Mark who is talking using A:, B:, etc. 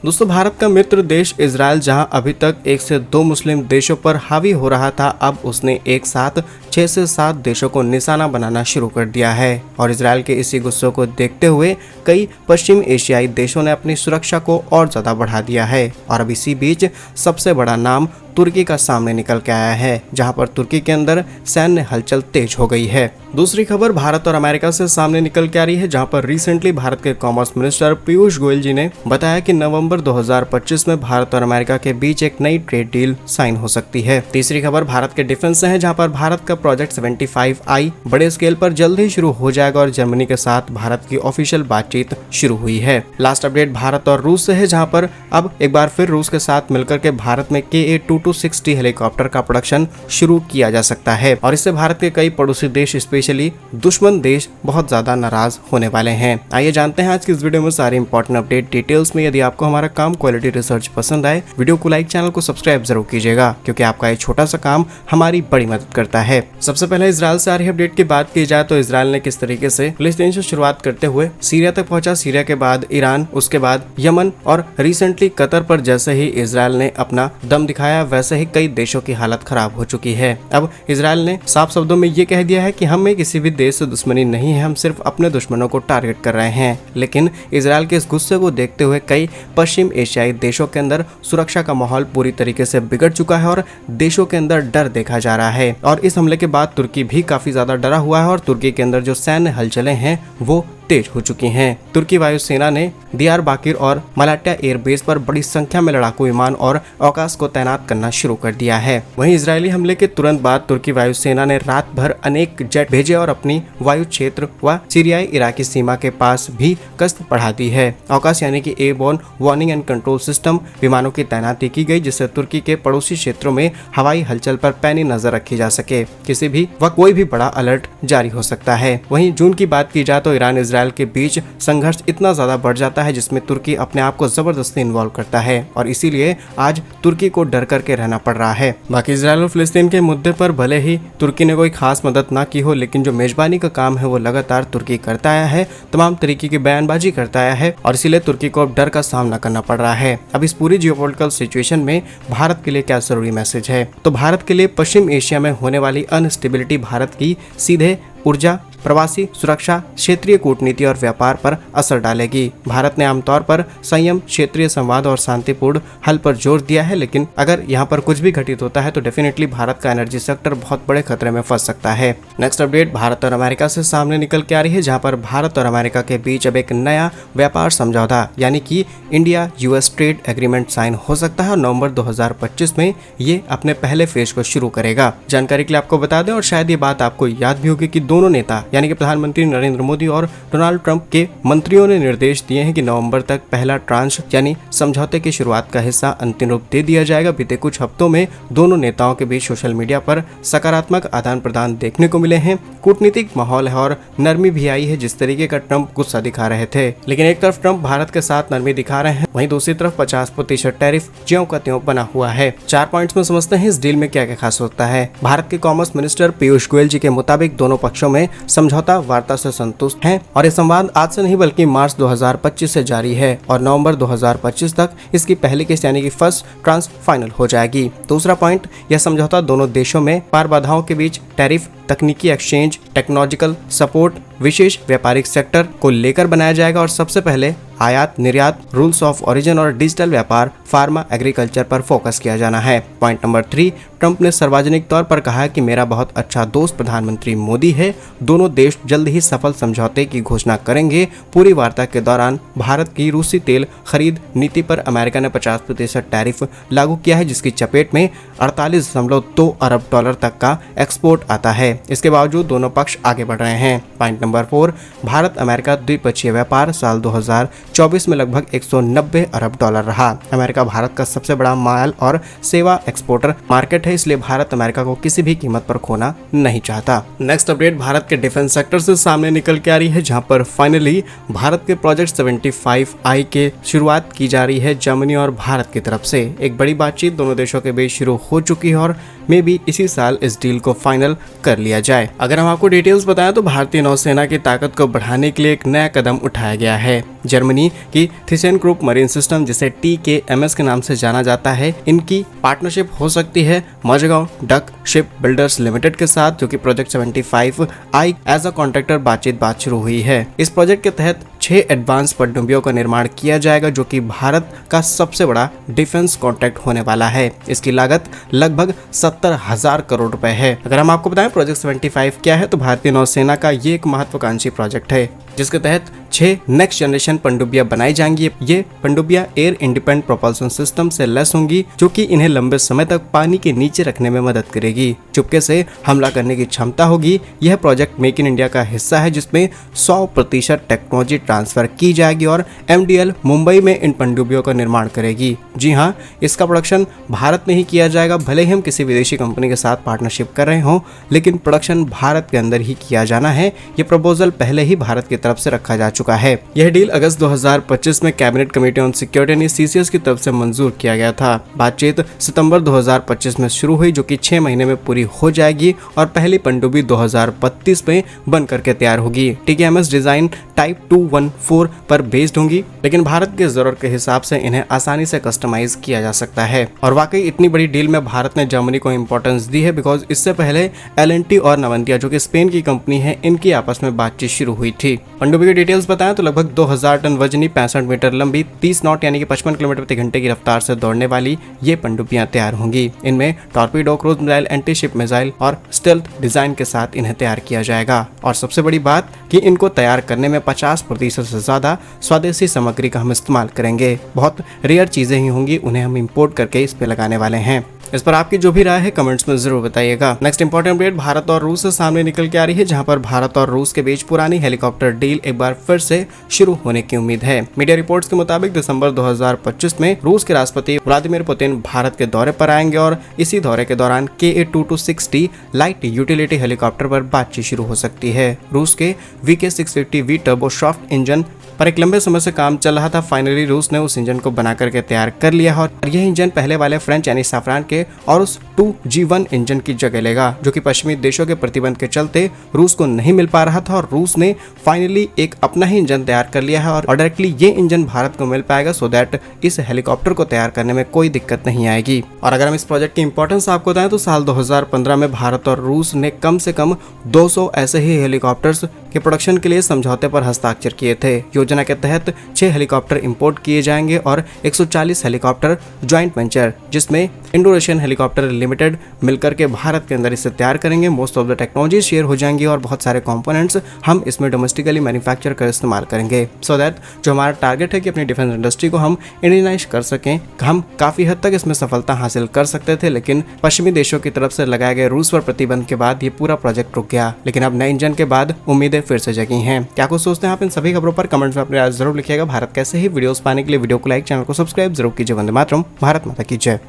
A: दोस्तों, भारत का मित्र देश इजराइल जहां अभी तक 1 से 2 मुस्लिम देशों पर हावी हो रहा था, अब उसने एक साथ 6 से 7 देशों को निशाना बनाना शुरू कर दिया है। और इजराइल के इसी गुस्से को देखते हुए कई पश्चिम एशियाई देशों ने अपनी सुरक्षा को और ज्यादा बढ़ा दिया है। और अब इसी बीच सबसे बड़ा नाम तुर्की का सामने निकल के आया है, जहां पर तुर्की के अंदर सैन्य हलचल तेज हो गई है। दूसरी खबर भारत और अमेरिका से सामने निकल के आ रही है, जहां पर रिसेंटली भारत के कॉमर्स मिनिस्टर पीयूष गोयल जी ने बताया कि नवंबर 2025 में भारत और अमेरिका के बीच एक नई ट्रेड डील साइन हो सकती है। तीसरी खबर भारत के डिफेंस से है, जहां पर भारत का प्रोजेक्ट 75I बड़े स्केल पर जल्द ही शुरू हो जाएगा और जर्मनी के साथ भारत की ऑफिशियल बातचीत शुरू हुई है। लास्ट अपडेट भारत और रूस से है, जहां पर अब एक बार फिर रूस के साथ मिलकर के भारत में KA-2260 हेलीकॉप्टर का प्रोडक्शन शुरू किया जा सकता है। और इससे भारत के कई पड़ोसी देश, स्पेशली दुश्मन देश, बहुत ज्यादा नाराज होने वाले हैं। आइए जानते हैं आज की इस वीडियो में सारी इंपॉर्टेंट अपडेट डिटेल्स में। यदि आपको हमारा काम क्वालिटी रिसर्च पसंद आए, वीडियो को लाइक, चैनल को सब्सक्राइब जरूर कीजिएगा, क्योंकि आपका ये छोटा सा काम हमारी बड़ी मदद करता है। सबसे पहले इजराइल से आ रही अपडेट की बात की जाए तो इजराइल ने किस तरीके से फिलिस्तीन से शुरुआत करते हुए सीरिया तक पहुंचा, सीरिया के बाद ईरान, उसके बाद यमन और रिसेंटली कतर पर जैसे ही इजराइल ने अपना दम दिखाया, वैसे ही कई देशों की हालत खराब हो चुकी है। अब इजराइल ने साफ शब्दों में ये कह दिया है कि हमें किसी भी देश से दुश्मनी नहीं है, हम सिर्फ अपने दुश्मनों को टारगेट कर रहे हैं। लेकिन इजराइल के इस गुस्से को देखते हुए कई पश्चिम एशियाई देशों के अंदर सुरक्षा का माहौल पूरी तरीके से बिगड़ चुका है और देशों के अंदर डर देखा जा रहा है। और इस हमले के बाद तुर्की भी काफी ज्यादा डरा हुआ है और तुर्की के अंदर जो सैन्य हलचलें हैं वो तेज हो चुकी हैं। तुर्की वायुसेना ने दियारबाकिर और मलाट्या एयरबेस पर बड़ी संख्या में लड़ाकू विमान और अवकाश को तैनात करना शुरू कर दिया है। वहीं इजरायली हमले के तुरंत बाद तुर्की वायुसेना ने रात भर अनेक जेट भेजे और अपनी वायु क्षेत्र व सीरियाई इराकी सीमा के पास भी गश्त बढ़ा दी है। अवकाश यानी कि airborne warning and control system विमानों की तैनाती की गई, जिससे तुर्की के पड़ोसी क्षेत्रों में हवाई हलचल पर पैनी नजर रखी जा सके। किसी भी वक्त कोई भी बड़ा अलर्ट जारी हो सकता है। वहीं जून की बात की जाए तो ईरान इजराइल के बीच संघर्ष इतना ज्यादा बढ़ जाता है, जिसमें तुर्की अपने आप को जबरदस्ती इन्वॉल्व करता है और इसीलिए आज तुर्की को डर करके रहना पड़ रहा है। बाकी इजराइल और फिलिस्तीन के मुद्दे पर भले ही तुर्की ने कोई खास मदद ना की हो, लेकिन जो मेजबानी का काम है वो लगातार तुर्की करता आया है, तमाम तरीके की बयानबाजी करता आया है और इसीलिए तुर्की को अब डर का सामना करना पड़ रहा है। अब इस पूरी जियोपॉलिटिकल सिचुएशन में भारत के लिए क्या जरूरी मैसेज है? तो भारत के लिए पश्चिम एशिया में होने वाली अनस्टेबिलिटी भारत की सीधे ऊर्जा, प्रवासी सुरक्षा, क्षेत्रीय कूटनीति और व्यापार पर असर डालेगी। भारत ने आमतौर पर संयम, क्षेत्रीय संवाद और शांतिपूर्ण हल पर जोर दिया है, लेकिन अगर यहाँ पर कुछ भी घटित होता है तो डेफिनेटली भारत का एनर्जी सेक्टर बहुत बड़े खतरे में फंस सकता है। नेक्स्ट अपडेट भारत और अमेरिका से सामने निकल के आ रही है, जहाँ पर भारत और अमेरिका के बीच अब एक नया व्यापार समझौता यानी कि India US trade agreement sign हो सकता है और नवंबर 2025 में ये अपने पहले फेज को शुरू करेगा। जानकारी के लिए आपको बता दें और शायद ये बात आपको याद भी होगी कि दोनों नेता यानी कि प्रधानमंत्री नरेंद्र मोदी और डोनाल्ड ट्रंप के मंत्रियों ने निर्देश दिए हैं कि नवंबर तक पहला ट्रांश यानी समझौते की शुरुआत का हिस्सा अंतिम रूप दे दिया जाएगा। बीते कुछ हफ्तों में दोनों नेताओं के बीच सोशल मीडिया पर सकारात्मक आदान प्रदान देखने को मिले हैं। कूटनीतिक माहौल है और नरमी भी आई है। जिस तरीके का ट्रंप गुस्सा दिखा रहे थे, लेकिन एक तरफ ट्रंप भारत के साथ नरमी दिखा रहे हैं, वहीं दूसरी तरफ 50% टैरिफ ज्यों का त्यों बना हुआ है। 4 पॉइंट्स में समझते हैं इस डील में क्या क्या खास होता है। भारत के कॉमर्स मिनिस्टर पीयूष गोयल जी के मुताबिक दोनों पक्षों में समझौता वार्ता से संतुष्ट हैं और ये संवाद आज से नहीं बल्कि मार्च 2025 से जारी है और नवंबर 2025 तक इसकी पहली किस्त यानी कि फर्स्ट ट्रांस फाइनल हो जाएगी। दूसरा पॉइंट, यह समझौता दोनों देशों में पार बाधाओं के बीच टैरिफ, तकनीकी एक्सचेंज, टेक्नोलॉजिकल सपोर्ट, विशेष व्यापारिक सेक्टर को लेकर बनाया जाएगा और सबसे पहले आयात निर्यात, रूल्स ऑफ ओरिजिन और डिजिटल व्यापार, फार्मा, एग्रीकल्चर पर फोकस किया जाना है। पॉइंट नंबर 3, ट्रंप ने सार्वजनिक तौर पर कहा कि मेरा बहुत अच्छा दोस्त प्रधानमंत्री मोदी है। दोनों देश जल्द ही सफल समझौते की घोषणा करेंगे। पूरी वार्ता के दौरान भारत की रूसी तेल खरीद नीति पर अमेरिका ने 50% टैरिफ लागू किया है, जिसकी चपेट में 48.2 अरब डॉलर तक का एक्सपोर्ट आता है। इसके बावजूद दोनों पक्ष आगे बढ़ रहे हैं। पॉइंट नंबर 4, भारत अमेरिका द्विपक्षीय व्यापार साल 2024 में लगभग 190 अरब डॉलर रहा। अमेरिका भारत का सबसे बड़ा माल और सेवा एक्सपोर्टर मार्केट है, इसलिए भारत अमेरिका को किसी भी कीमत पर खोना नहीं चाहता। नेक्स्ट अपडेट भारत के डिफेंस सेक्टर से सामने निकल के आ रही है, जहां पर फाइनली भारत के प्रोजेक्ट 75I के शुरुआत की जा रही है जर्मनी और भारत की तरफ से। एक बड़ी बातचीत दोनों देशों के बीच शुरू हो चुकी है और मे भी इसी साल इस डील को फाइनल कर लिया जाए। अगर हम आपको डिटेल्स बताएं तो भारतीय नौसेना की ताकत को बढ़ाने के लिए एक नया कदम उठाया गया है। जर्मनी की थीसेनक्रूप मरीन सिस्टम, जिसे TKMS के नाम से जाना जाता है, इनकी पार्टनरशिप हो सकती है Mazagon dock ship builders limited के साथ, जो कि project 75I as a contractor बात शुरू हुई है। इस प्रोजेक्ट के तहत 6 एडवांस पनडुब्बियों का निर्माण किया जाएगा, जो कि भारत का सबसे बड़ा डिफेंस कॉन्ट्रैक्ट होने वाला है। इसकी लागत लगभग 70,000 करोड़ रुपए है। अगर हम आपको बताएं प्रोजेक्ट 75 क्या है, तो भारतीय नौसेना का ये एक महत्वाकांक्षी प्रोजेक्ट है, जिसके तहत 6 नेक्स्ट जनरेशन पनडुब्बियां बनाई जाएंगी। ये पनडुब्बियां एयर इंडिपेंडेंट प्रोपल्सन सिस्टम से लैस होंगी, जो कि इन्हें लंबे समय तक पानी के नीचे रखने में मदद करेगी। चुपके से हमला करने की क्षमता होगी। यह प्रोजेक्ट मेक इन इंडिया का हिस्सा है, जिसमें 100% टेक्नोलॉजी ट्रांसफर की जाएगी और MDL मुंबई में इन पनडुब्बियों का निर्माण करेगी। जी हाँ, इसका प्रोडक्शन भारत में ही किया जाएगा। भले ही हम किसी विदेशी कंपनी के साथ पार्टनरशिप कर रहे हों, लेकिन प्रोडक्शन भारत के अंदर ही किया जाना है। ये प्रपोजल पहले ही भारत की तरफ से रखा जा चुका है। यह डील अगस्त 2025 में कैबिनेट कमेटी ऑन सिक्योरिटी यानी CCS की तरफ से मंजूर किया गया था। बातचीत सितंबर 2025 में शुरू हुई, जो कि 6 महीने में पूरी हो जाएगी और पहली पनडुब्बी 2032 में बन करके तैयार होगी। TKMS डिजाइन टाइप 214 पर बेस्ड होंगी, लेकिन भारत की जरूरत के हिसाब से इन्हें आसानी से कस्टमाइज किया जा सकता है। और वाकई इतनी बड़ी डील में भारत ने जर्मनी को इंपॉर्टेंस दी है, बिकॉज इससे पहले L&T और नवंतिया, जो कि स्पेन की कंपनी है, इनकी आपस में बातचीत शुरू हुई थी। पनडुब्बी की डिटेल्स बताएं तो लगभग 2000 टन वजनी, 65 मीटर लंबी, 30 नॉट यानी कि 55 किलोमीटर प्रति घंटे की रफ्तार से दौड़ने वाली ये पनडुब्बियां तैयार होंगी। इनमें torpedo, cruise missile, anti ship missile और स्टेल्थ डिजाइन के साथ इन्हें तैयार किया जाएगा। और सबसे बड़ी बात कि इनको तैयार करने में 50% से ज्यादा स्वदेशी सामग्री का हम इस्तेमाल करेंगे। बहुत रेयर चीजें ही होंगी, उन्हें हम इंपोर्ट करके इस पे लगाने वाले हैं। इस पर आपकी जो भी राय है कमेंट्स में जरूर बताइएगा। नेक्स्ट इंपॉर्टेंट अपडेट भारत और रूस से सामने निकल के आ रही है, जहां पर भारत और रूस के बीच पुरानी हेलीकॉप्टर डील एक बार फिर से शुरू होने की उम्मीद है। मीडिया रिपोर्ट्स के मुताबिक दिसंबर 2025 में रूस के राष्ट्रपति व्लादिमीर पुतिन भारत के दौरे पर आएंगे और इसी दौरे के दौरान KA-2260 लाइट यूटिलिटी हेलीकॉप्टर पर बातचीत शुरू हो सकती है। रूस के VK-650V टर्बोशॉफ्ट इंजन पर एक लंबे समय से काम चल रहा था। फाइनली रूस ने उस इंजन को बना करके तैयार कर लिया और यह इंजन पहले वाले फ्रेंच यानी साफ्रान के और उस 2G1 इंजन की जगह लेगा, जो कि पश्चिमी देशों के प्रतिबंध के चलते रूस को नहीं मिल पा रहा था। और रूस ने फाइनली एक अपना ही इंजन तैयार कर लिया है और डायरेक्टली ये इंजन भारत को मिल पाएगा, सो दैट इस हेलीकॉप्टर को तैयार करने में कोई दिक्कत नहीं आएगी। और अगर हम इस प्रोजेक्ट की इंपॉर्टेंस आपको बताएं तो साल 2015 में भारत और रूस ने कम से कम 200 ऐसे ही हेलीकॉप्टर्स के प्रोडक्शन के लिए समझौते पर हस्ताक्षर किए थे। योजना के तहत 6 हेलीकॉप्टर इंपोर्ट किए जाएंगे और 140 हेलीकॉप्टर ज्वाइंट वेंचर, जिसमें इंडोनेशियन हेलीकॉप्टर लिमिटेड मिलकर के भारत के अंदर इसे तैयार करेंगे। Most of the technology share हो जाएंगी और बहुत सारे कंपोनेंट्स हम इसमें डोमेस्टिकली मैन्युफैक्चर कर इस्तेमाल करेंगे, सो दैट जो हमारा टारगेट है कि अपनी डिफेंस इंडस्ट्री को हम इंडियनाइज कर सकें। हम काफी हद तक इसमें सफलता हासिल कर सकते थे, लेकिन पश्चिमी देशों की तरफ से लगाए गए रूस पर प्रतिबंध के बाद ये पूरा प्रोजेक्ट रुक गया। लेकिन अब नए इंजन के बाद उम्मीदें फिर से जगी हैं। क्या कुछ सोचते हैं आप इन सभी खबरों पर? कमेंट्स में अपने राय जरूर लिखिएगा। भारत कैसे ही वीडियोस पाने के लिए वीडियो को लाइक, चैनल को सब्सक्राइब जरूर कीजिए। वंदे मातरम, भारत माता की जय।